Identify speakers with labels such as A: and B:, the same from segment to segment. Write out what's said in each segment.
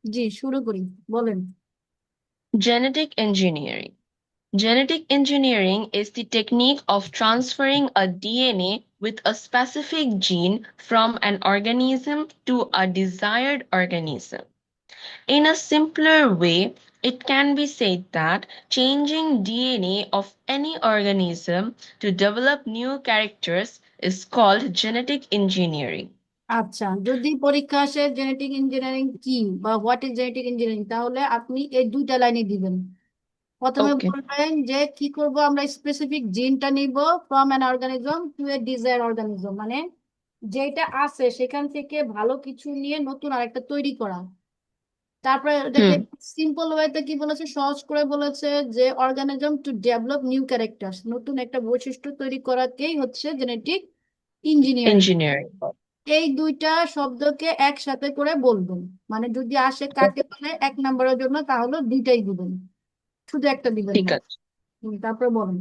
A: জি, শুরু করি, বলেন।
B: Genetic engineering. Genetic engineering is the technique of transferring a DNA with a specific gene from an organism to a desired organism. In a simpler way, it can be said that changing DNA of any organism to develop new characters is called genetic engineering.
A: আচ্ছা, যদি পরীক্ষা আসে genetic engineering কি বা what is genetic engineering, তাহলে আপনি এই দুইটা লাইনে দিবেন। প্রথমে
B: Okay.
A: বলবেন যে কি করব, আমরা স্পেসিফিক জিনটা নিব from an organism to a desire organism, মানে যেটা আছে সেখান থেকে ভালো কিছু নিয়ে নতুন আরেকটা তৈরি করা। তারপরে এটাকে
B: Hmm.
A: সিম্পল ওয়েতে কি বলেছে, সহজ করে বলেছে যে organism to develop new character, নতুন একটা বৈশিষ্ট্য তৈরি করাকেই হচ্ছে জেনেটিক ইঞ্জিনিয়ারিং।
B: Engineering.
A: এই দুইটা শব্দকে একসাথে করে বলবেন, মানে যদি আসে কাকে বলে এক নম্বরের জন্য, তাহলে দুইটাই দিবেন, শুধু একটা দিবেন
B: ঠিক
A: না।
B: আছে।
A: তারপরে বলেন।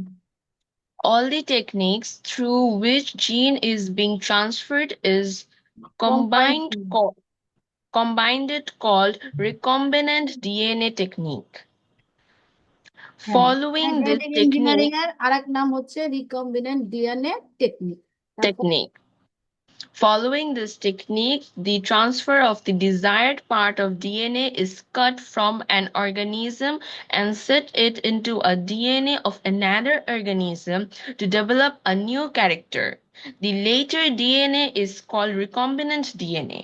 B: All the techniques through which gene is being transferred is
A: combined.
B: combined combined it called recombinant DNA technique.
A: হ্যাঁ,
B: Following this
A: genetic engineering
B: technique
A: এর আরেক নাম হচ্ছে রিকম্বিনেন্ট ডিএনএ টেকনিক। তারপর
B: technique Following this technique, the transfer of the desired part of DNA is cut from an organism and set it into a DNA of another organism to develop a new character. The later DNA is called recombinant DNA.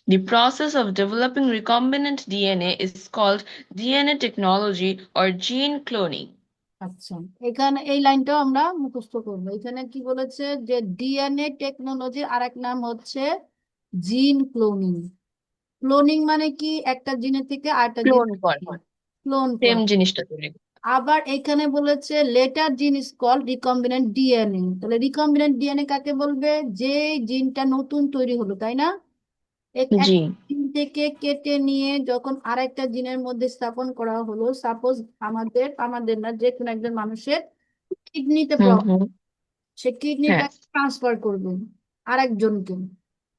B: The process of developing recombinant DNA is called DNA technology or gene cloning.
A: আচ্ছা, এখানে এই লাইনটাও আমরা মুখস্থ করবো। এখানে কি বলেছে যে ডিএনএ টেকনোলজির আরেক নাম হচ্ছে জিন ক্লোনিং। ক্লোনিং মানে কি, একটা জিনের থেকে আরেকটা জিন
B: ক্লোন করা
A: ক্লোন
B: সেম
A: করা।
B: জিনিসটা তৈরি করা।
A: আবার এখানে বলেছে লেটার জিন ইজ কল্ড রিকম্বিনেন্ট ডিএনএ। তাহলে রিকম্বিনেন্ট ডিএনএ কাকে বলবে, যে জিনটা নতুন তৈরি হলো, তাই না? এক
B: জি।
A: জিন থেকে কেটে নিয়ে যখন আরেকটা জিনের মধ্যে স্থাপন করা হলো, সাপোজ আমাদের আমাদের না, যে কোনো একজন মানুষের কিডনিতে
B: হুম
A: প্রবলেম,
B: হুম।
A: সে
B: হ্যাঁ।
A: কিডনিটা ট্রান্সফার করবে আরেকজনকে,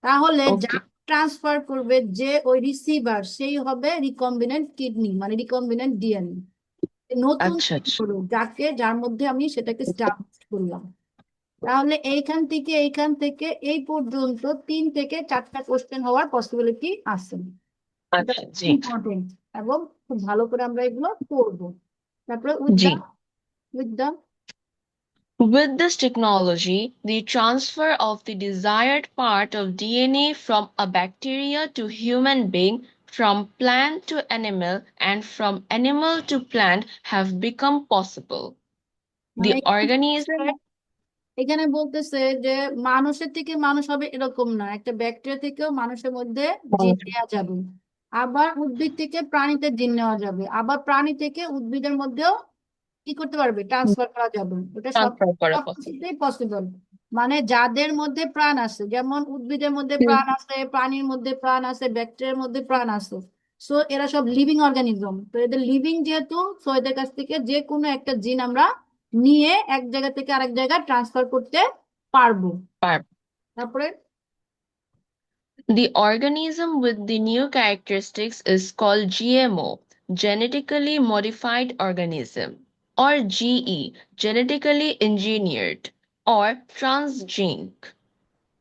A: তাহলে যা
B: ওকে।
A: ট্রান্সফার করবে যে ওই রিসিভার, সেই হবে রিকম্বিনেন্ট কিডনি, মানে রিকম্বিনেন্ট ডিএনএ, নতুন
B: আচ্ছা
A: তৈরি
B: আচ্ছা।
A: হলো যাকে, যার মধ্যে আমি সেটাকে স্টার্ট করলাম। তাহলে এইখান থেকে এই পর্যন্ত 3 থেকে 4টা কোশ্চেন হওয়ার পসিবিলিটি আছে। এটা
B: আচ্ছা জি।
A: ইম্পর্টেন্ট, এবং খুব ভালো করে আমরা এগুলো পড়বো। তারপরে উইথ
B: জি।
A: The with the
B: With this technology, the transfer of the desired part of DNA from a bacteria to human being, from plant to animal, and from animal to plant have become possible.
A: মানে
B: The organism,
A: এখানে বলতেছে যে মানুষের থেকে মানুষ হবে এরকম না, একটা ব্যাকটেরিয়া থেকেও মানুষের মধ্যে জিন নেওয়া যাবে, আবার উদ্ভিদ থেকে প্রাণীতে জিন নেওয়া যাবে, আবার প্রাণী থেকে উদ্ভিদের মধ্যেও কি করতে পারবে, ট্রান্সফার করা যাবে। ওটা সব
B: transfer করা
A: সব
B: possible.
A: কিছুতেই পসিবল। মানে যাদের মধ্যে প্রাণ আছে, যেমন উদ্ভিদের মধ্যে
B: হুম।
A: প্রাণ আছে, প্রাণীর মধ্যে প্রাণ আছে, ব্যাকটেরিয়ার মধ্যে প্রাণ আছে। সো এরা সব লিভিং অর্গানিজম, তো এদের লিভিং যেহেতু, সো এদের কাছ থেকে যে কোনো একটা জিন আমরা নিয়ে এক জায়গা থেকে আরেক জায়গায় ট্রান্সফার করতে পারবো।
B: Barb.
A: তারপরে
B: The organism with the new characteristics is called GMO, genetically modified organism, or GE, genetically engineered, or transgenic.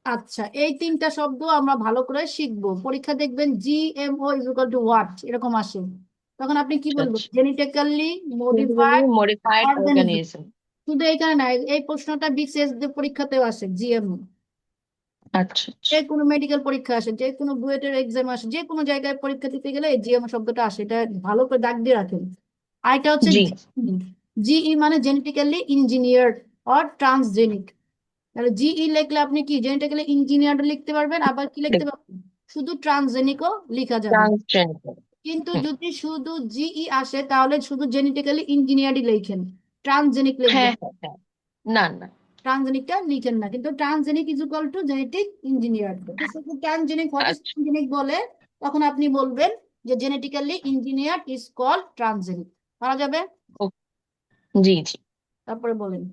A: আচ্ছা, এই 3টা শব্দ আমরা ভালো করে শিখবো। পরীক্ষা দেখবেন GMO is equal two what এরকম আসে, তখন আপনি কি বলবেন,
B: Such
A: genetically
B: genetically
A: modified
B: modified
A: organism.
B: organism.
A: শুধু এখানে না, এই প্রশ্নটা বিসিএস পরীক্ষাতেও আসে, জিএমও।
B: আচ্ছা আচ্ছা।
A: যে কোনো মেডিকেল পরীক্ষা আসে, যে কোনো বুয়েটের এক্সাম আসে, যে কোনো জায়গায় পরীক্ষা দিতে গেলে এই জিএমও শব্দটা আসে, এটা ভালো করে দাগ দিয়ে রাখেন। আর এটা হচ্ছে
B: জি।
A: জিই, মানে জেনেটিক্যালি ইঞ্জিনিয়ার্ড অর ট্রান্সজেনিক। তাহলে জিই লিখলে আপনি কি জেনেটিক্যালি ইঞ্জিনিয়ার্ড লিখতে পারবেন, আবার কি লিখতে পারবেন, শুধু ট্রান্সজেনিকও লেখা যাবে।
B: ট্রান্সজেনিক।
A: কিন্তু
B: হুম।
A: যদি শুধু জিই আসে, তাহলে শুধু জেনেটিক্যালি ইঞ্জিনিয়ার্ডই লেখেন, ট্রান্সজেনিক লিখবেন।
B: হ্যাঁ হ্যাঁ হ্যাঁ। না না।
A: ট্রান্সজেনিকটা লিখেন না, কিন্তু transgenic is equal to genetic engineer. তো শুধু ট্রান্সজেনিক, হোয়াট ইজ
B: আচ্ছা।
A: ট্রান্সজেনিক বলে, তখন আপনি বলবেন যে genetically engineer is called transgenic, পারা যাবে।
B: ও, জি জি।
A: তারপরে বলেন।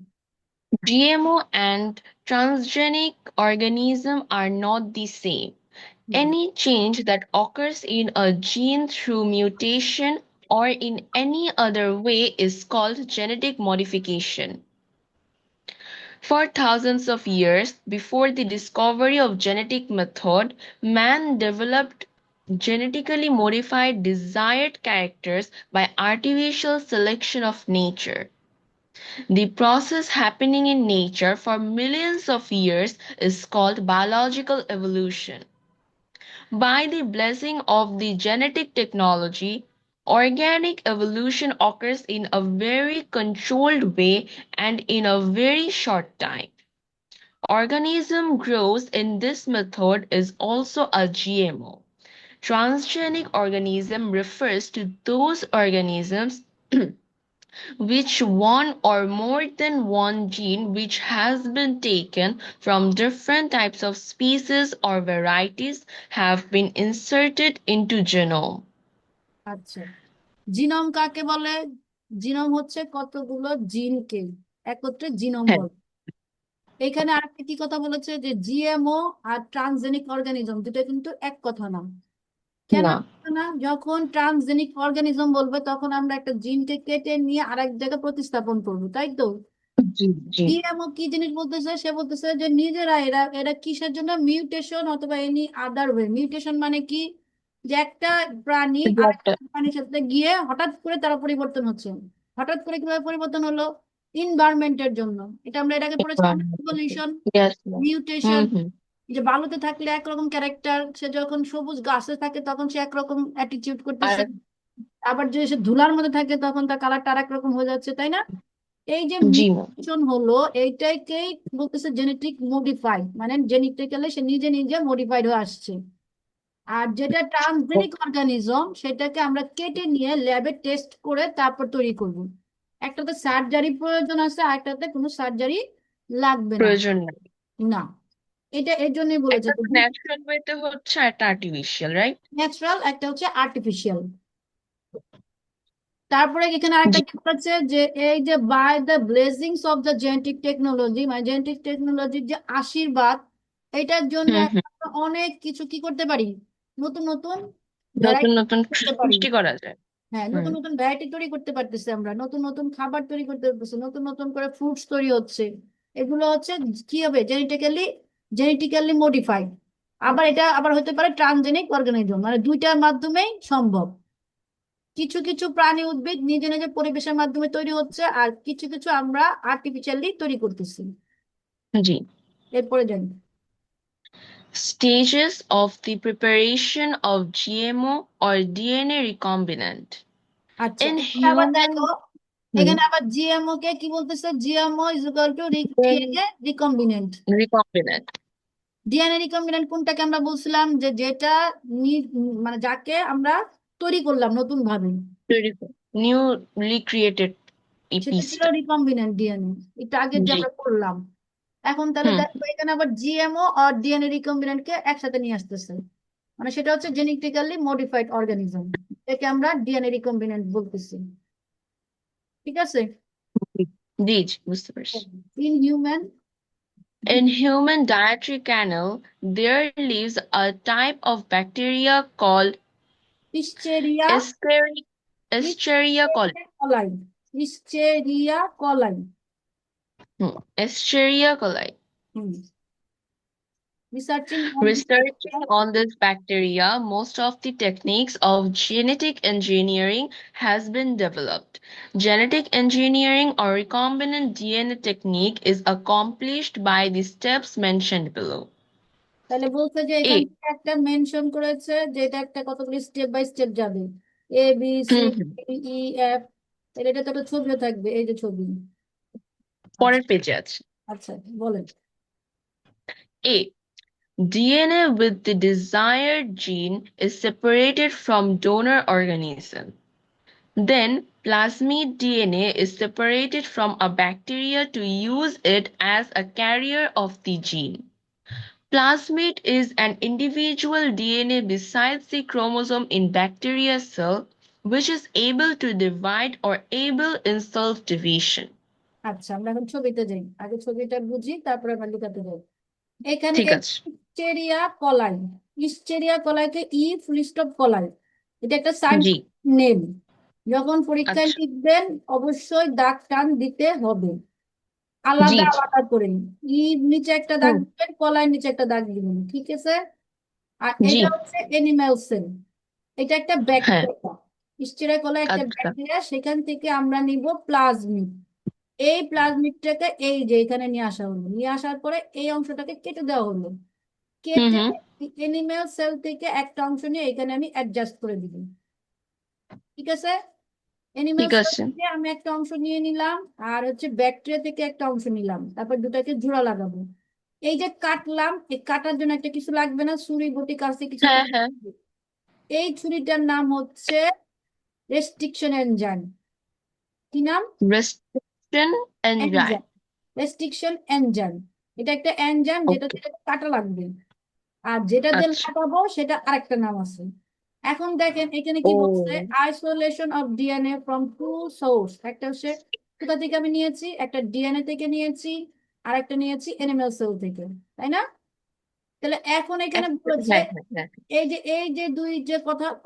B: GMO and transgenic organism are not the same. Any change that occurs in a gene through mutation or in any other way is called genetic modification. For thousands of years before the discovery of genetic method, man developed genetically modified desired characters by artificial selection of nature. The process happening in nature for millions of years is called biological evolution. By the blessing of the genetic technology, organic evolution occurs in a very controlled way and in a very short time. Organism grows in this method is also a GMO. Transgenic organism refers to those organisms which one or more than one gene which has been taken from different types of species or varieties have been inserted into genome.
A: আচ্ছা, genome কাকে বলে? Genome হচ্ছে কতগুলো জিনকে একত্রে genome
B: হ্যাঁ,
A: বলে। এখানে আরেকটা কি কথা বলেছে যে জিএমও আর ট্রান্সজেনিক অর্গানিজম দুটো কিন্তু এক কথা না। কেন
B: না,
A: এক কথা না? যখন ট্রান্সজেনিক অর্গানিজম বলবে তখন আমরা একটা জিনকে কেটে নিয়ে আরেক জায়গায় প্রতিস্থাপন করবো, তাই তো?
B: জি, জি,
A: জিএমও কি জিনিস বলতেছে? সে বলতেছে যে নিজেরা এরা এরা কিসের জন্য মিউটেশন অথবা এনি আদার ওয়ে। মিউটেশন মানে কি? যে একটা প্রাণী
B: শুধু একটা
A: আরেকটা প্রাণীর সাথে গিয়ে হঠাৎ করে তারা পরিবর্তন হচ্ছে। হঠাৎ করে কিভাবে পরিবর্তন হলো? ইনভায়রনমেন্টের জন্য। এটা আমরা এটাকে পড়েছিলাম, ইভলিউশন,
B: ইয়েস, হুম,
A: মিউটেশন।
B: হুম,
A: যে বালুতে থাকলে একরকম ক্যারেক্টার, সে যখন সবুজ গাছে থাকে তখন সে একরকম অ্যাটিটিউড
B: আর
A: করতেছে। আবার যদি সে ধুলার মধ্যে থাকে তখন তার কালারটা আরেক রকম হয়ে যাচ্ছে, তাই না? এই যে
B: জি,
A: মিউটেশন হলো, এইটাকেই বলতেছে জেনেটিক মডিফাইড, মানে জেনেটিক্যালি সে নিজে নিজে মডিফাইড হয়ে আসছে। আর যেটা ট্রান্সজেনিক অর্গানিজম, সেটাকে আমরা কেটে নিয়ে ল্যাবে টেস্ট করে তারপর তৈরি করব। একটাতে সার্জারি প্রয়োজন আছে, আর একটাতে কোনো সার্জারি লাগবে না।
B: প্রয়োজন নাই।
A: না, এটা এর জন্যই বলেছে
B: একটা তো ন্যাচারাল ওয়েতে হচ্ছে আর একটা আর্টিফিশিয়াল, রাইট?
A: ন্যাচারাল, একটা হচ্ছে আর্টিফিশিয়াল। তারপরে এখানে আরেকটা
B: জি,
A: কি বলেছে যে এই যে by the blessings of the genetic technology, মানে জেনেটিক টেকনোলজির যে আশীর্বাদ, এটার জন্য
B: হুম, হুম,
A: আমরা অনেক কিছু কি করতে পারি? নতুন নতুন
B: নতুন
A: ভ্যারাইটি
B: নতুন
A: করতে পারি।
B: সৃষ্টি করা যায়।
A: হ্যাঁ,
B: হুম,
A: নতুন নতুন ভ্যারাইটি তৈরি করতে পারতেছি আমরা, নতুন নতুন খাবার তৈরি করতে পারতেছি, নতুন নতুন করে ফ্রুটস তৈরি হচ্ছে। এগুলো হচ্ছে কি হবে? Genetically modified. আবার এটা আবার হতে পারে ট্রান্সজেনিক অর্গানিজম, মানে দুইটার মাধ্যমেই সম্ভব। কিছু কিছু প্রাণী উদ্ভিদ নিজে নিজে পরিবেশের মাধ্যমে তৈরি হচ্ছে, আর কিছু কিছু আমরা আর্টিফিশিয়ালি তৈরি করতেছি।
B: জি।
A: এরপরে জানি।
B: Stages of the preparation of GMO or DNA recombinant.
A: আচ্ছা,
B: In
A: এখানে আবার দেখো,
B: human, hmm,
A: এখানে আবার জিএমও কে কি বলতেছে? GMO is equal two
B: then
A: DNA recombinant.
B: recombinant,
A: DNA recombinant কোনটাকে আমরা বলছিলাম যে যেটা মানে যাকে আমরা তৈরি করলাম নতুন ভাবে,
B: newly created a
A: সেটা
B: piece.
A: ছিল রিকম্বিনেন্ট ডিএনএ। এটা আগে যে
B: জি,
A: আমরা করলাম। এখন তাহলে
B: হুম,
A: দেখো এখানে আবার জিএমও আর ডিএনএ রিকম্বিনেন্ট কে একসাথে নিয়ে আসতেছে, মানে সেটা হচ্ছে জেনেটিক্যালি মডিফাইড অর্গানিজম। একে আমরা ডিএনএ রিকম্বিনেন্ট বলতেছি। ঠিক আছে?
B: জি, জি, বুঝতে পারছি।
A: In human
B: In human dietary canal, there lives a type of bacteria called
A: ইস্টেরিয়া
B: Escherichia Escherichia coli.
A: কলাই, ইস্টেরিয়া কলাই।
B: Escherichia coli.
A: Hmm, researching on this.
B: Researching on this bacteria, most of the techniques of genetic engineering has been developed. Genetic engineering or recombinant DNA technique is accomplished by the steps mentioned below.
A: তাহলে বলছে যে এখান
B: A.
A: থেকে একটা mention করেছে যে এটা একটা কতগুলি স্টেপ বাই স্টেপ যাবে। A B C
B: hmm, hmm.
A: E F. তাহলে এটা তো একটা ছবিও থাকবে, এই যে ছবি। আচ্ছা
B: পরের পেজে আছে।
A: আচ্ছা, বলেন।
B: A. DNA with the desired gene is separated from donor organism. Then plasmid DNA is separated from a bacteria to use it as a carrier of the gene. Plasmid is an individual DNA besides the chromosome in bacteria cell, which is able to divide or able in self-division.
A: আচ্ছা, আমরা এখন ছবিতে যাই, আগে ছবিটা বুঝি তারপরে আমরা লুকাতে যাই। এখানে
B: ঠিক
A: এই
B: আছে।
A: ইস্টেরিয়া কলাই, ইস্টেরিয়া কলাইকে ফুল স্টপ কলাই, এটা একটা
B: জি।
A: Scientific name. যখন পরীক্ষায়
B: আচ্ছা।
A: লিখবেন অবশ্যই দাগ টান দিতে হবে,
B: জি
A: আলাদা
B: জি।
A: আলাদা করে। নিচে একটা দাগ
B: হুম।
A: দিবেন, কলার নিচে একটা দাগ দিবেন, ঠিক আছে? আর
B: জি।
A: এটা হচ্ছে এনিম্যাল সেল, এটা একটা
B: হ্যাঁ।
A: ব্যাকটেরিয়া। স্টেরয়েড কলা একটা
B: আচ্ছা।
A: ব্যাকটেরিয়া, সেখান থেকে আমরা নিব প্লাজমিড। এই প্লাজমিডটাকে এই যে এখানে নিয়ে আসা হলো, নিয়ে আসার পরে এই অংশটাকে কেটে দেওয়া হলো,
B: হুম
A: কেটে
B: হুম।
A: এনিম্যাল সেল থেকে একটা অংশ নিয়ে এখানে আমি অ্যাডজাস্ট করে দিব, ঠিক আছে? এনিম্যাল
B: ঠিক
A: সেল
B: আছে।
A: থেকে আমি একটা অংশ নিয়ে নিলাম, আর হচ্ছে ব্যাকটেরিয়া থেকে একটা অংশ নিলাম, তারপর দুটাকে জোড়া লাগাবো। এই যে কাটলাম, এই কাটার জন্য একটা কিছু লাগবে না, ছুরি বটি কাছে কিছু একটা
B: হ্যাঁ হ্যাঁ।
A: লাগবে। এই ছুরিটার নাম হচ্ছে রেস্ট্রিকশন এনজাইম। কি নাম?
B: Restriction enzyme.
A: Enzyme, restriction enzyme. এটা একটা এনজাইম যেটা
B: ওকে।
A: দিয়ে কাটা লাগবে, আর যেটা দিয়ে
B: আচ্ছা।
A: লাগাবো সেটা আরেকটা নাম আছে। এখন দেখেন এখানে কি বলছে,
B: ও।
A: Isolation of DNA from two source. একটা হচ্ছে কোথা থেকে আমি নিয়েছি, একটা ডিএনএ থেকে নিয়েছি, আর একটা নিয়েছি এনিম্যাল সেল থেকে, তাই না? তাহলে এখন এখানে বলেছে
B: হ্যাঁ হ্যাঁ হ্যাঁ।
A: এই যে দুই যে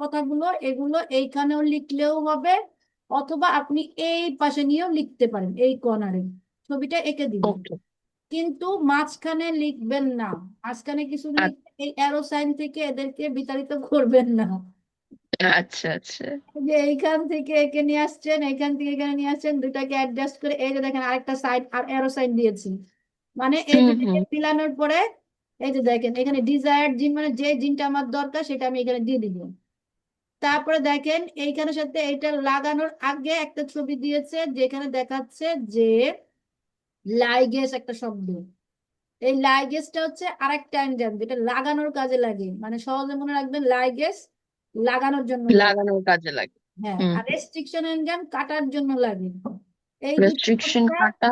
A: কথাগুলো, এগুলো এইখানেও লিখলেও হবে, অথবা আপনি এই পাশে নিয়েও লিখতে পারেন, এই কর্নারে ছবিটা এঁকে দিবেন।
B: ওকে।
A: কিন্তু মাঝখানে লিখবেন না, মাঝখানে কিছু লিখে এই অ্যারো সাইন থেকে এদেরকে বিতাড়িত করবেন না।
B: আচ্ছা আচ্ছা।
A: যে এইখান থেকে একে নিয়ে আসছেন, এইখান থেকে এখানে নিয়ে আসছেন, দুটাকে অ্যাডজাস্ট করে এই যে দেখেন আরেকটা সাইড আর অ্যারো সাইন দিয়েছি, মানে এই
B: হুম
A: দুটাকে
B: হুম।
A: মিলানোর পরে এই যে দেখেন এখানে ডিজায়ার্ড জিন, মানে যে জিনটা আমার দরকার সেটা আমি এখানে দিয়ে দিব। তারপরে দেখেন এইখানের সাথে এইটা লাগানোর আগে একটা ছবি দিয়েছে, যেখানে দেখাচ্ছে যে লাইগেস একটা শব্দ। এই লাইগেসটা হচ্ছে আরেকটা এনজাইম যেটা লাগানোর কাজে লাগে, মানে সহজে মনে রাখবেন লাইগেস লাগানোর জন্য লাগে।
B: লাগানোর কাজে লাগে।
A: হ্যাঁ,
B: হুম।
A: আর রেস্ট্রিকশন এনজাইম কাটার জন্য লাগে। এই দুটো
B: রেস্ট্রিকশন
A: হচ্ছে
B: কাটা।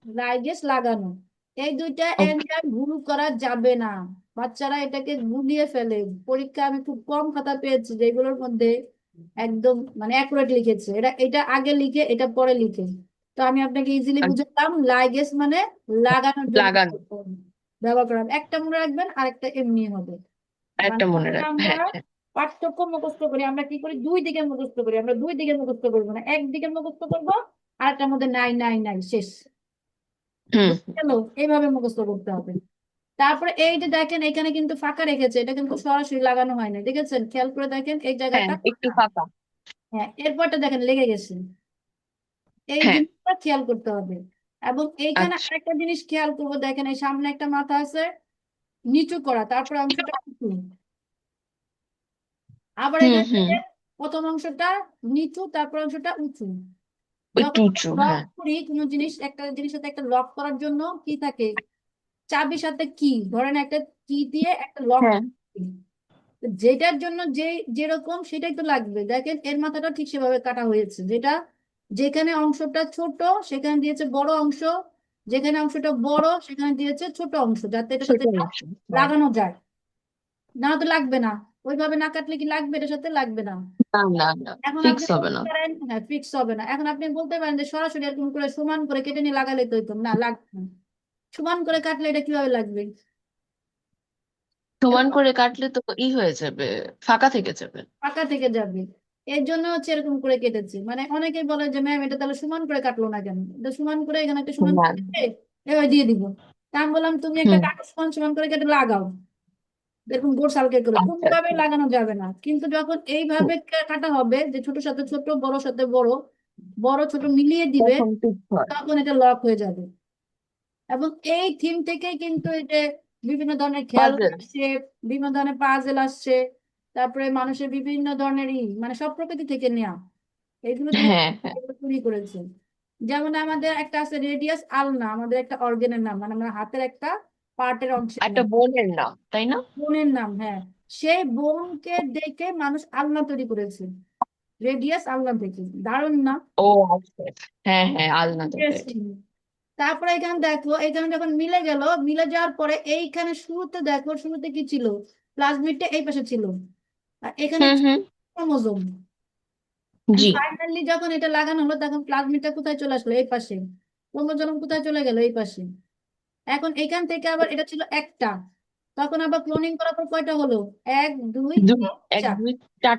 A: লাইগেস লাগানো। এই দুইটা
B: ওকে।
A: এনজাইম ভুল করা যাবে না, বাচ্চারা এটাকে গুলিয়ে ফেলে। পরীক্ষা আমি খুব কম খাতা পেয়েছি যেগুলোর মধ্যে একদম মানে অ্যাকুরেট লিখেছে, এটা এটা আগে লিখে এটা পরে লিখে। তো আমি আপনাকে ইজিলি
B: আচ্ছা,
A: বুঝালাম, লাইগেস মানে লাগানোর জন্য
B: লাগানো।
A: ব্যবহার করা হবে। একটা মনে রাখবেন, আরেকটা এমনি হবে।
B: একটা
A: মানে
B: মনে
A: যখন
B: রাখবে,
A: আমরা
B: হ্যাঁ হ্যাঁ।
A: পার্থক্য মুখস্থ করি, আমরা কি করি, দুই দিকে মুখস্থ করি। আমরা দুই দিকে মুখস্থ করবো না, একদিকে মুখস্থ করবো, আরেকটার মধ্যে নাই নাই নাই শেষ।
B: হুম
A: বুঝতে
B: হুম।
A: গেল? এইভাবে মুখস্থ করতে হবে। তারপরে এই যে দেখেন এখানে কিন্তু ফাঁকা রেখেছে, এটা কিন্তু সরাসরি লাগানো হয় না, দেখেছেন? খেয়াল করে দেখেন এই
B: হ্যাঁ
A: জায়গাটা
B: একটু
A: ফাঁকা।
B: ফাঁকা।
A: হ্যাঁ, এরপরটা দেখেন লেগে গেছে, এই
B: হ্যাঁ।
A: জিনিসটা খেয়াল করতে হবে। এবং এইখানে
B: আচ্ছা।
A: আরেকটা জিনিস খেয়াল করবো, দেখেন এই সামনে একটা মাথা আছে নিচু করা, তারপরে অংশটা উঁচু। আবার
B: হুম
A: এখানে
B: হুম।
A: দেখেন প্রথম অংশটা নিচু, তারপর অংশটা উঁচু।
B: একটু
A: যখন
B: উঁচু,
A: লক
B: হ্যাঁ।
A: করি কোনো জিনিস, একটা জিনিসের সাথে একটা লক করার জন্য কি থাকে, চাবির সাথে কি, ধরেন একটা কি দিয়ে একটা লক,
B: হ্যাঁ।
A: যেটার জন্য যে যেরকম সেটাই তো লাগবে। দেখেন এর মাথাটা ঠিক সেভাবে কাটা হয়েছে, যেটা যেখানে অংশটা ছোট সেখানে দিয়েছে বড় অংশ, যেখানে অংশটা বড় সেখানে দিয়েছে ছোট অংশ, যাতে এটার সাথে
B: ছোট
A: এটা
B: অংশ, হ্যাঁ।
A: লাগানো যায়। না তো লাগবে না, ওইভাবে না কাটলে কি লাগবে, এটার সাথে লাগবে না।
B: না না না।
A: এখন আপনি
B: ফিক্স হবে
A: বলতে
B: না।
A: পারেন হ্যাঁ ফিক্স হবে না, এখন আপনি বলতে পারেন যে সরাসরি এরকম করে সমান করে কেটে নিয়ে লাগালে তো হইতো, না লাগবে না। সমান করে কাটলে এটা কিভাবে লাগবে?
B: সমান করে কাটলে তো হয়ে যাবে, ফাঁকা থেকে যাবে।
A: ফাঁকা থেকে যাবে। এর জন্য হচ্ছে এরকম করে কেটেছি। মানে অনেকেই বলে যে ম্যাম এটা তাহলে সমান করে কাটলো না কেন, এটা সমান করে এখানে একটা সমান
B: না।
A: করে কেটে এভাবে দিয়ে দিব। তা আমি বললাম তুমি একটা
B: হুম।
A: কাটো সমান সমান করে কেটে লাগাও, এরকম গোল সালকে করে
B: আচ্ছা
A: কোনোভাবে
B: আচ্ছা।
A: লাগানো যাবে না। কিন্তু যখন
B: হুম,
A: এইভাবে কাটা হবে যে ছোট সাথে ছোট, বড় সাথে বড়, বড় ছোট মিলিয়ে দিবে,
B: তখন ঠিক হয়।
A: তখন এটা লক হয়ে যাবে। এবং এই থিম থেকেই কিন্তু এই যে বিভিন্ন ধরনের খেলনা
B: পাজেল।
A: আসছে, বিভিন্ন ধরনের পাজেল আসছে, তারপরে মানুষের বিভিন্ন ধরনের মানে সব প্রকৃতি থেকে নেওয়া, এগুলো দিয়ে
B: হ্যাঁ হ্যাঁ।
A: এগুলো তৈরি করেছে। যেমন আমাদের একটা আছে রেডিয়াস আলনা, আমাদের একটা অর্গানের নাম, মানে আমার হাতের একটা পার্টের অংশের
B: একটা
A: নাম,
B: বোনের নাম, তাই না?
A: বোনের নাম। হ্যাঁ, সেই বোনকে দেখে মানুষ আলনা তৈরি করেছে, রেডিয়াস আলনা থেকে। দারুণ না?
B: ও আচ্ছা। হ্যাঁ হ্যাঁ, আলনা থেকে।
A: ইন্টারেস্টিং। তারপরে এখানে দেখো, এখানে যখন মিলে গেল, মিলে যাওয়ার পরে এইখানে শুরুতে দেখো, শুরুতে কি ছিল, প্লাজমিডটা এই পাশে ছিল, আর এখানে
B: হুম হুম।
A: ক্রোমোজোম।
B: জি।
A: ফাইনালি যখন এটা লাগানো হলো তখন প্লাজমিডটা কোথায় চলে আসলো, এই পাশে। ক্রোমোজোম কোথায় চলে গেল, এই পাশে। এখন এখান থেকে আবার এটা ছিল একটা, তখন আবার ক্লোনিং করার পর কয়টা হলো? এক, দুই,
B: দুই,
A: তিন,
B: এক,
A: চার,
B: দুই, চার।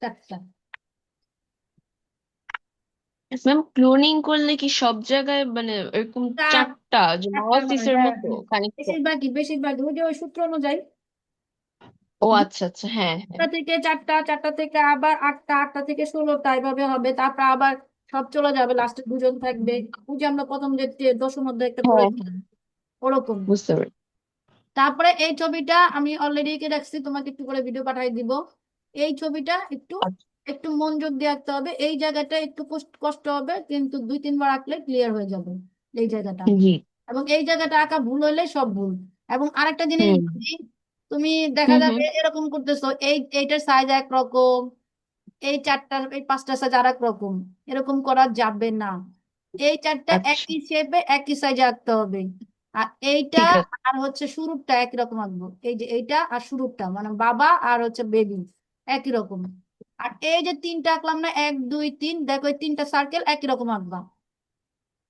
A: চারটা।
B: ম্যাম, ক্লোনিং করলে কি সব জায়গায় মানে এরকম
A: চার,
B: চারটা, যে
A: চারটা হয়,
B: মাওসিসের
A: হ্যাঁ
B: মতো
A: হ্যাঁ।
B: খানিকটা?
A: বেশিরভাগই ওই যে ওই সূত্র অনুযায়ী
B: ও আচ্ছা আচ্ছা, হ্যাঁ হ্যাঁ।
A: দুটা থেকে চারটা, চারটা থেকে আবার আটটা, আটটা থেকে 16টা, এভাবে হবে। তারপর আবার সব চলে যাবে, লাস্টে দুজন থাকবে। ওই যে আমরা প্রথম যে দশের মধ্যে একটা
B: হ্যাঁ
A: করেছি,
B: হ্যাঁ,
A: ওরকম।
B: বুঝতে পারি।
A: তারপরে এই ছবিটা আমি অলরেডি এঁকে রাখছি, তোমাকে একটু করে ভিডিও পাঠিয়ে দিব। এই ছবিটা একটু
B: আচ্ছা,
A: একটু মনোযোগ দিয়ে আঁকতে হবে। এই জায়গাটা একটু কষ্ট কষ্ট হবে, কিন্তু 2-3 বার আঁকলে ক্লিয়ার হয়ে যাবে এই জায়গাটা।
B: জি।
A: এবং এই জায়গাটা আঁকা ভুল হলে সব ভুল। এবং আরেকটা জিনিস
B: হুম
A: বলি, তুমি দেখা
B: হুম
A: যাবে
B: হুম।
A: এরকম করতেছো, এইটার সাইজ একরকম, এই চারটা এই পাঁচটা সাইজ আর এক রকম, এরকম করা যাবে না। এই চারটা
B: আচ্ছা,
A: একই শেপে একই সাইজে আঁকতে হবে। আর এইটা
B: ঠিক আছে।
A: আর হচ্ছে শুরুটা একই রকম আঁকবো। এই যে এইটা আর শুরুটা মানে বাবা আর হচ্ছে বেবি একই রকম। আর এই যে তিনটা আঁকলাম না, 1, 2, 3, দেখো এই তিনটা সার্কেল একই রকম আঁকবা।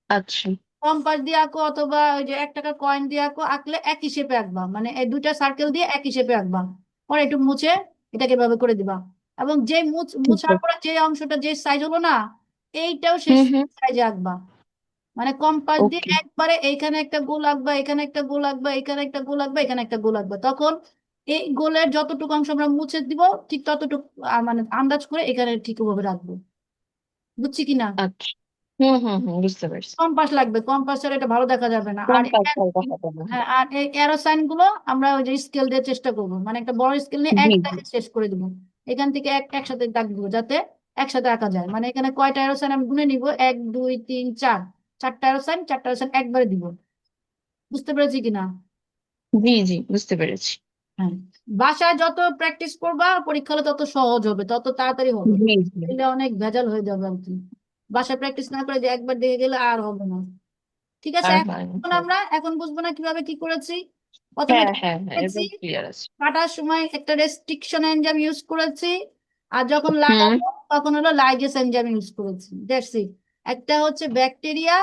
B: আচ্ছা
A: কম্পাস দিয়ে আঁকো অথবা ওই যে 1 টাকা কয়েন দিয়ে আঁকো, আঁকলে একই শেপে আঁকবা, মানে এই দুইটা সার্কেল দিয়ে একই শেপে আঁকবা। পরে একটু মুছে এটাকে এভাবে করে দিবা। এবং যে
B: ঠিক
A: মুছার
B: আছে।
A: পরে যে অংশটা যে সাইজ হলো না, এইটাও শেষ
B: হুম হুম।
A: সাইজে আঁকবা। মানে কম্পাস দিয়ে
B: ওকে।
A: একবারে এইখানে একটা গোল আঁকবা, এখানে একটা গোল আঁকবা, এখানে একটা গোল আঁকবা, এখানে একটা গোল আঁকবা। তখন এই গোলের যতটুকু অংশ আমরা মুছে দিব, ঠিক ততটুকু মানে আন্দাজ করে এখানে ঠিক ওভাবে রাখবো। বুঝছি কিনা?
B: আচ্ছা, হুম হুম হুম, বুঝতে পারছি।
A: কম্পাস লাগবে, কম্পাস ছাড়া এটা ভালো দেখা যাবে না।
B: কোন কাজ করতে হবে না?
A: হ্যাঁ, আর এই অ্যারো সাইন গুলো আমরা ওই যে স্কেল দিয়ে চেষ্টা করবো, মানে একটা বড় স্কেল নিয়ে এক
B: জি জি।
A: দাগে শেষ করে দিব। এখান থেকে একসাথে দাগ দিব যাতে একসাথে আঁকা যায়। মানে এখানে কয়টা অ্যারো সাইন আমি গুনে নিব, 1, 2, 3, 4, চারটা অ্যারো সাইন, চারটা অ্যারো সাইন একবারে দিব। বুঝতে পেরেছি কিনা?
B: জি জি, বুঝতে পেরেছি।
A: হ্যাঁ। বাসায় যত প্র্যাকটিস করবা পরীক্ষা হলে তত সহজ হবে, তত তাড়াতাড়ি হবে।
B: জি জি।
A: এলে অনেক ভেজাল হয়ে যাবে আর কি। বাসায় প্র্যাকটিস না করে যে একবার দেখে গেলে আর হবে না। ঠিক আছে,
B: আর হয় না।
A: এখন বুঝবো না কিভাবে কি করেছি। প্রথমে
B: হ্যাঁ
A: এটা
B: হ্যাঁ হ্যাঁ,
A: করেছি,
B: এবার ক্লিয়ার আছে।
A: কাটার সময় একটা রেস্ট্রিকশন এনজাইম ইউজ করেছি। আর যখন
B: হুম।
A: লাগাবো তখন হলো লাইগেস এনজাইম ইউজ করেছি। That's it. একটা হচ্ছে ব্যাকটেরিয়া,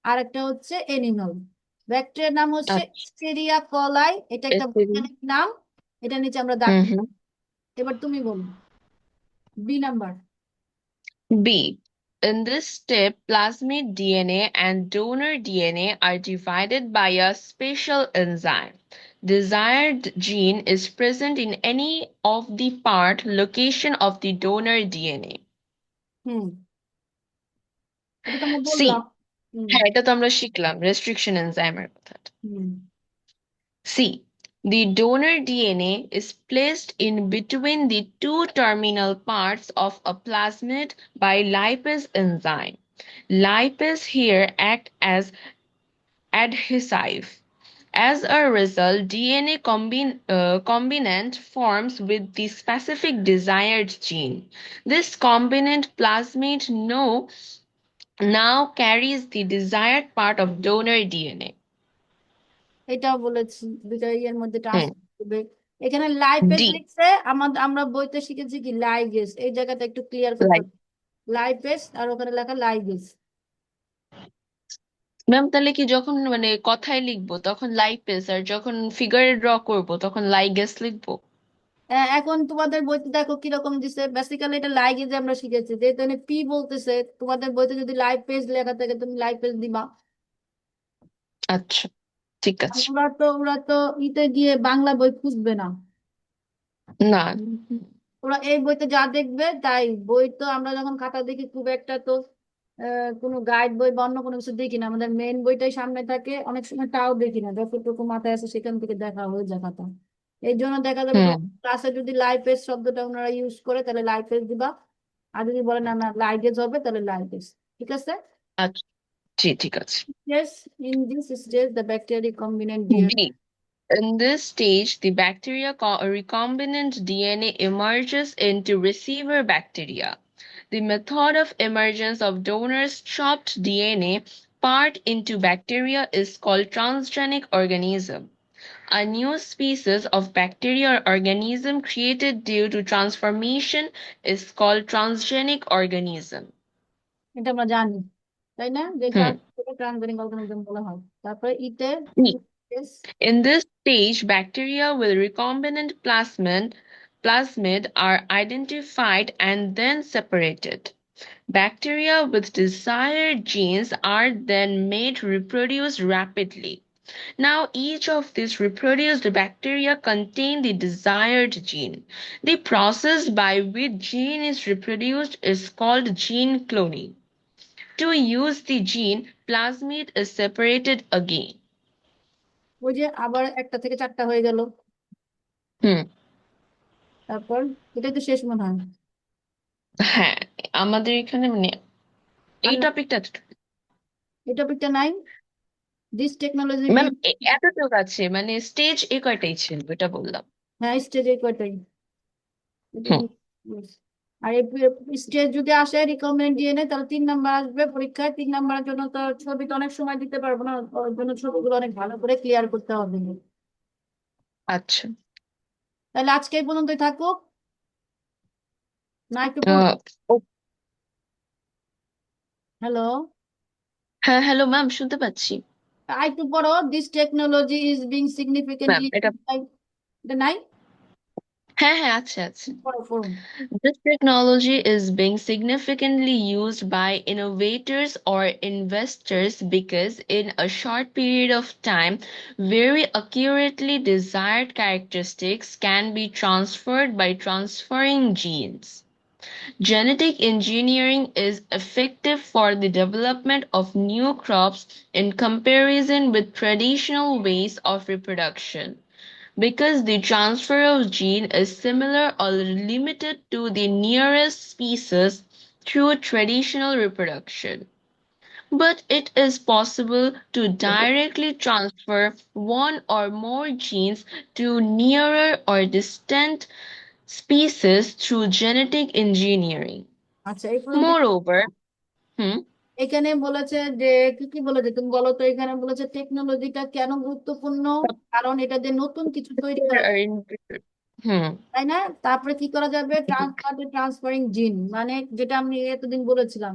A: আর একটা হচ্ছে এনিমাল। ব্যাকটেরিয়ার নাম হচ্ছে
B: আচ্ছা।
A: এস্টেরিয়া কলাই, এটা একটা
B: এসিডি।
A: বৈজ্ঞানিক নাম। এটা নিচে আমরা দাগ
B: হুম
A: দিই।
B: হুম।
A: এবার তুমি বলো, B number.
B: B. In this step, plasmid DNA and donor DNA are divided by a special enzyme. Desired gene is present in any of the part location of the donor DNA.
A: হুম, এটা তো আমরা
B: C.
A: বললাম। হুম
B: হ্যাঁ, এটা তো আমরা শিখলাম restriction এনজাইমের কথাটা।
A: হুম।
B: C. The donor DNA is placed in between the two terminal parts of a plasmid by lipase enzyme. Lipase here act as adhesive. As a result, DNA combinant forms with the specific desired gene. This combinant plasmid now carries the desired part of donor DNA.
A: এটাও বলেছি, দুইটা ইয়ের মধ্যে
B: Hmm.
A: Transfer করবে। এখানে lipase
B: D.
A: লিখছে, আমরা বইতে শিখেছি কি লাইগেস, এই জায়গাটা একটু ক্লিয়ার করতে
B: Like,
A: হবে। লাইপেজ আর ওখানে লেখা লাইগেস।
B: ম্যাম, তাহলে কি যখন মানে কথায় লিখবো তখন লাইপেস, আর যখন ফিগারে ড্র করব তখন লাইগেস লিখবো?
A: এখন তোমাদের বইতে দেখো কিরকম দিছে, বেসিক্যালি এটা লাইগেজ আমরা শিখেছি, যেহেতু এখানে পি বলতেছে, তোমাদের বইতে যদি লাইপেজ লেখা থাকে তুমি লাইপেজ দিবা।
B: আচ্ছা, ঠিক
A: আর
B: আছে।
A: ওরা তো ইতে গিয়ে বাংলা বই খুঁজবে না।
B: না।
A: ওরা এই বইতে যা দেখবে তাই। বই তো আমরা যখন খাতা দেখি খুব একটা তো কোনো গাইড বই বা অন্য কোনো কিছু দেখি না, আমাদের মেইন বইটাই সামনে থাকে, অনেক সময় তাও দেখি না, যতটুকু মাথায় আছে সেখান থেকে দেখা হয়ে যায় খাতা। এই জন্য দেখা যাবে
B: হুম।
A: তোমার ক্লাসে যদি লাইফেজ শব্দটা ওনারা ইউজ করে তাহলে লাইফেজ দিবা। আর যদি বলে না না লাইগেজ হবে তাহলে লাইগেজ। ঠিক আছে?
B: আচ্ছা, জি ঠিক আছে।
A: Yes, in this stage the bacteria recombinant DNA.
B: D. In this stage, the bacteria recombinant DNA emerges into receiver bacteria. The method of emergence of donor's chopped DNA part into bacteria is called transgenic organism. A new species of bacteria or organism created due to transformation is called transgenic organism.
A: এটা আমরা জানি, তাই না, যে
B: Hmm.
A: Transgenic organism বলা হয়। তারপরে ইতে
B: E.
A: Yes.
B: In this stage, bacteria with recombinant plasmid are identified and then separated. Bacteria with desired genes are then made reproduce rapidly. Now, each of these reproduced bacteria contain the desired gene. The process by which gene is reproduced is called gene cloning. To use the gene, plasmid is separated again.
A: ওই যে আবার একটা থেকে চারটা হয়ে গেল,
B: হুম,
A: তারপর এটাই তো শেষ মনে হয়।
B: হ্যাঁ, আমাদের এখানে মানে
A: আর
B: এই
A: না,
B: টপিকটা
A: এই টপিকটা নাই। দিস টেকনোলজি
B: ম্যাম
A: বিং,
B: এতটুকু আছে মানে স্টেজ এ কয়টাই ছিল এটা বললাম।
A: হ্যাঁ স্টেজে কয়টাই।
B: হুম,
A: আর স্টেজ যদি আসে রিকমেন্ড ডিএনএ, তাহলে 3 নাম্বার আসবে পরীক্ষায়। 3 নাম্বারের জন্য তো ছবিতে অনেক সময় দিতে পারবো না, ওর জন্য ছবিগুলো অনেক ভালো করে ক্লিয়ার করতে হবে।
B: আচ্ছা।
A: তাহলে আজকে এই পর্যন্তই থাকুক, না একটু পড়ো?
B: আহ, ও-
A: হ্যালো,
B: হ্যাঁ, হ্যালো ম্যাম, শুনতে পাচ্ছি।
A: আর একটু পড়ো। This technology is being
B: ma'am
A: significantly,
B: এটা
A: এটা নাই?
B: হ্যাঁ, হ্যাঁ, আছে আছে।
A: পড়ো পড়ো।
B: This technology is being significantly used by innovators or investors because in a short period of time, very accurately desired characteristics can be transferred by transferring genes. Genetic engineering is effective for the development of new crops in comparison with traditional ways of reproduction. Because the transfer of gene is similar or limited to the nearest species through traditional reproduction. But it is possible to directly transfer one or more genes to nearer or distant species through genetic engineering.
A: আচ্ছা এই পর্যন্ত।
B: Moreover, hmm,
A: এখানে বলেছে যে কি কি বলেছে তুমি বলো তো। এখানে বলেছে টেকনোলজিটা কেন গুরুত্বপূর্ণ, কারণ এটা দিয়ে নতুন কিছু তৈরি করা যায়,
B: hmm,
A: তাই না? তারপরে কি করা যাবে, ট্রান্সফারিং জিন, মানে যেটা আমি এতদিন বলেছিলাম,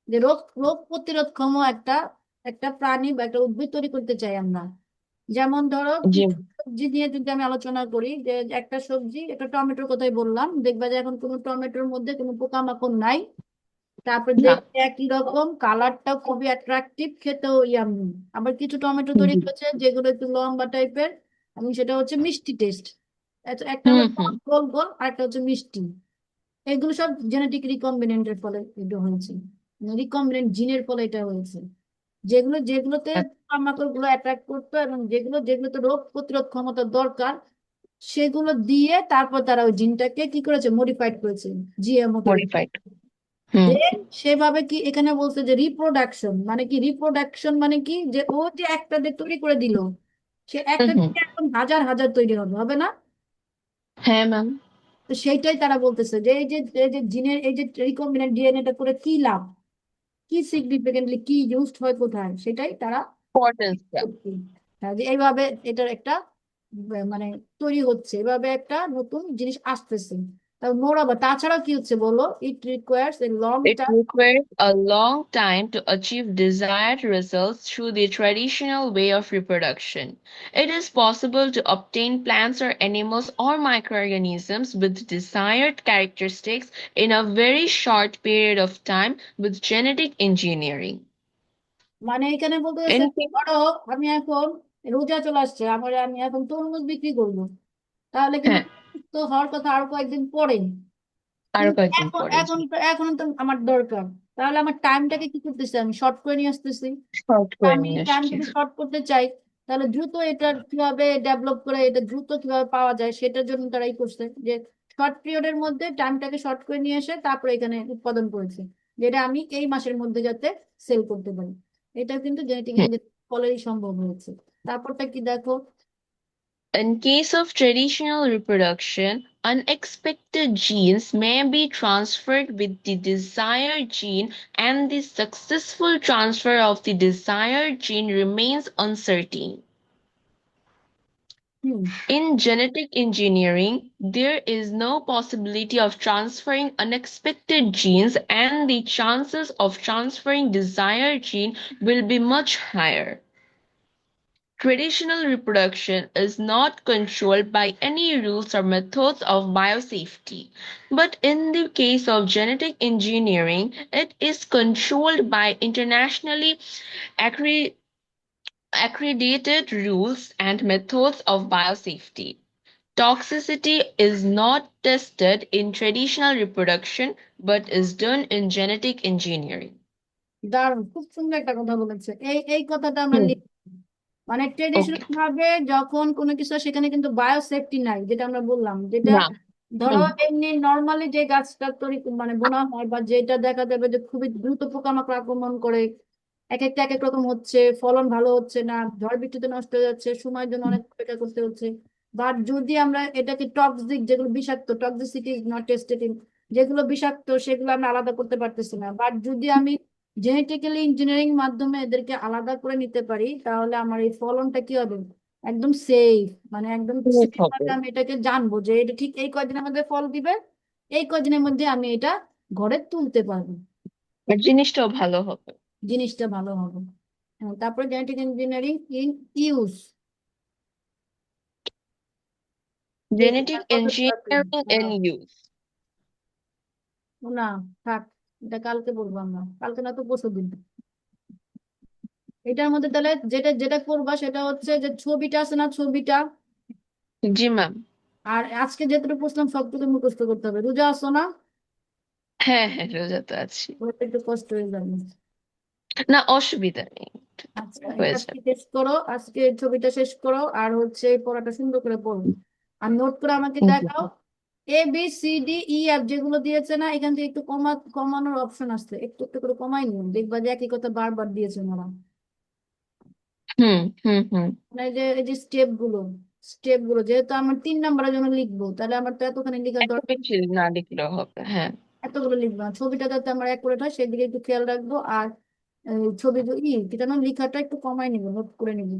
A: যে রোগ রোগ প্রতিরোধক্ষম একটা একটা প্রাণী বা একটা উদ্ভিদ তৈরি করতে চাই আমরা। যেমন ধরো
B: জি,
A: কিছু সবজি নিয়ে যদি আমি আলোচনা করি, যে একটা সবজি, একটা টমেটোর কথাই বললাম, দেখবা যে এখন কোনো টমেটোর মধ্যে কোনো পোকামাকড় নাই, তারপর
B: না,
A: দেখতে একই রকম, কালারটাও খুবই অ্যাট্রাকটিভ, খেতেও ইয়ামি। আবার কিছু টমেটো তৈরি
B: জি,
A: করেছে যেগুলো একটু লম্বা টাইপের, এবং সেটা হচ্ছে মিষ্টি টেস্ট। একটা হলো
B: হুম, হুম,
A: গোল গোল আর একটা হচ্ছে মিষ্টি। এগুলো সব জেনেটিক রিকম্বিনেন্টের ফলে এটা হয়েছে, রিকম্বিনেন্ট জিনের ফলে এটা হয়েছে। যেগুলোতে পোকামাকড় গুলো অ্যাট্রাক্ট করতো, এবং যেগুলোতে রোগ প্রতিরোধ ক্ষমতা দরকার, সেগুলো দিয়ে তারপর তারা ওই জিনটাকে কি করেছে, মডিফাইড করেছে, জিএমও তৈরি।
B: মডিফাইড, হুম,
A: দেন সেভাবে কি এখানে বলছে যে রিপ্রোডাকশন মানে কি, রিপ্রোডাকশন মানে কি, যে ও যে একটা দিয়ে তৈরি করে দিল, সে
B: হুম,
A: একটা
B: হুম,
A: থেকে এখন হাজার হাজার তৈরি হবে, হবে না?
B: হ্যাঁ ম্যাম,
A: তো সেইটাই তারা বলতেছে যে এই যে জিনের এই যে রিকম্বিনেন্ট ডিএনএটা করে কি লাভ, কি সিগনিফিকেন্টলি কি ইউজড হয় কোথায়, সেটাই তারা
B: ইম্পর্টেন্সটা।
A: করছে। হ্যাঁ, যে এইভাবে এটার একটা মানে তৈরি হচ্ছে, এভাবে একটা নতুন জিনিস আসতেছে। মোরাবা তাছাড়া কি হচ্ছে বলো, it requires a long
B: It
A: time.
B: requires a long time to achieve desired results through the traditional way of reproduction. It is possible to obtain plants or animals or microorganisms with desired characteristics in a very short period of time with genetic engineering.
A: মানে এখানে বলতে চাইছে,
B: In
A: ধরো আমি এখন রোজা চলে আসছে আমার, আমি এখন তরমুজ বিক্রি করবো, তাহলে কিন্তু
B: হ্যাঁ,
A: তরমুজ তো হওয়ার কথা আরো কয়েকদিন পরে।
B: আরো
A: কিন্তু
B: কয়েকদিন
A: এখন
B: পরে
A: এখন এখন তো আমার দরকার, তাহলে আমার টাইমটাকে কি করতেছি, আমি শর্ট করে নিয়ে আসতেছি।
B: শর্ট করে
A: আমি
B: নিয়ে
A: টাইম
B: আসছি।
A: যদি শর্ট করতে চাই, তাহলে দ্রুত এটা কিভাবে ডেভেলপ করে, এটা দ্রুত কিভাবে পাওয়া যায়, সেটার জন্য তারাই করছে যে শর্ট পিরিয়ডের মধ্যে টাইমটাকে শর্ট করে নিয়ে এসে তারপরে এখানে উৎপাদন করেছে, যেটা আমি এই মাসের মধ্যে যাতে সেল করতে পারি। এটা কিন্তু জেনেটিক
B: হুম।
A: ইঞ্জিনিয়ারিং ফলেই সম্ভব হয়েছে। তারপরটা কি দেখো,
B: In case of traditional reproduction, unexpected genes may be transferred with the desired gene and the successful transfer of the desired gene remains uncertain.
A: Hmm,
B: In genetic engineering, there is no possibility of transferring unexpected genes and the chances of transferring desired gene will be much higher. Traditional reproduction is not controlled by any rules or methods of biosafety, but in the case of genetic engineering, it is controlled by internationally accre- accredited rules and methods of biosafety. Toxicity is not tested in traditional reproduction but is done in genetic engineering.
A: দারুণ, খুব সুন্দর একটা কথা বলেছে। এই কথাটা আমরা
B: হুম,
A: মানে
B: ওকে।
A: ট্রেডিশনাল ভাবে যখন কোনো কিছু হয়, সেখানে কিন্তু বায়োসেফটি নাই, যেটা আমরা বললাম, যেটা
B: না।
A: ধরো
B: হুম,
A: এমনি নর্মালি যে গাছটা তৈরি মানে বোনা হয়, বা যেটা দেখা যাবে যে খুবই দ্রুত পোকামাকড় আক্রমণ করে, এক একটা এক এক রকম হচ্ছে, ফলন ভালো হচ্ছে না, ঝড় বৃষ্টিতে নষ্ট হয়ে যাচ্ছে, সময়ের জন্য অনেক অপেক্ষা করতে হচ্ছে। বাট যদি আমরা এটাকে টক্সিক, যেগুলো বিষাক্ত, টক্সিসিটি নট টেস্টেড, যেগুলো বিষাক্ত সেগুলো আমরা আলাদা করতে পারতেছি না, বাট যদি আমি জেনেটিক্যালি ইঞ্জিনিয়ারিং মাধ্যমে এদেরকে আলাদা করে নিতে পারি, তাহলে আমার এই ফলনটা কি হবে, একদম সেফ, মানে একদম
B: ঠিক
A: সেফ
B: হবে।
A: ভাবে আমি এটাকে জানবো যে এটা ঠিক এই কয়দিনের মধ্যে ফল দিবে, এই কয়দিনের মধ্যে আমি এটা ঘরে তুলতে পারবো,
B: আর জিনিসটাও ভালো হবে।
A: জিনিসটা ভালো হবে। হ্যাঁ, তারপরে genetic engineering in use,
B: genetic engineering in use.
A: না থাক, এটা কালকে বলবো আমরা, কালকে না তো পরশুদিন। এটার মধ্যে তাহলে যেটা যেটা করবা সেটা হচ্ছে যে ছবিটা আছে না, ছবিটা,
B: জি ম্যাম।
A: আর আজকে যেটুকু বুঝলাম সবটুকু মুখস্থ করতে হবে। রোজা আসো না?
B: হ্যাঁ হ্যাঁ, রোজা তো আছি।
A: ওটা একটু কষ্ট হয়ে যাবে।
B: না, অসুবিধা নেই।
A: আচ্ছা, এটা
B: হয়ে
A: আজকে
B: যাবে।
A: শেষ করো, আজকে ছবিটা শেষ করো, আর হচ্ছে এই পড়াটা সুন্দর করে পড়ো, আর নোট করে আমাকে
B: জি।
A: দেখাও। ABCDE যেগুলো দিয়েছে না, এখান থেকে একটু কমানোর অপশন আসছে, একটু একটু করে কমাই নিও, দেখবা যে একই কথা বারবার দিয়েছে ওরা।
B: হুম হুম হুম।
A: মানে এই যে স্টেপ গুলো যেহেতু আমার 3 নাম্বারের জন্য লিখবো, তাহলে আমার তো এতখানি লেখার
B: এত
A: দরকার,
B: বেশি না লিখলেও হবে, হ্যাঁ।
A: এতগুলো লিখবো না, ছবিটা যাতে আমার অ্যাকুরেট হয় সেদিকে একটু খেয়াল রাখবো। আর ছবি যেটা না, লেখাটা একটু কমাই নিবো, নোট করে নিবো।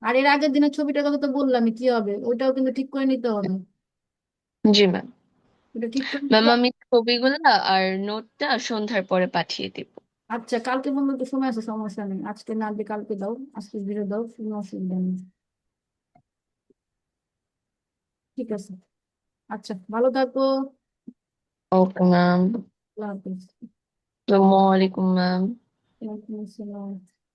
A: আর এর আগের দিনের ছবিটার কথা তো বললামই, কি হবে ওইটাও কিন্তু ঠিক করে নিতে হবে,
B: জি ম্যাম।
A: ওটা ঠিক করে
B: ম্যাম,
A: নিতে।
B: আমি ছবিগুলো আর নোটটা সন্ধ্যার পরে পাঠিয়ে দিব।
A: আচ্ছা, কালকে বন্ধু তো সময় আছে, সমস্যা নেই, আজকে না দিয়ে কালকে দাও, আজকে ভিডিও দাও, কোনো অসুবিধা নেই। ঠিক আছে, আচ্ছা, ভালো থাকো।
B: Okay ma'am.
A: আল্লাহ হাফিজ।
B: আসসালামু আলাইকুম ম্যাম।
A: ওয়ালাইকুম আসসালাম।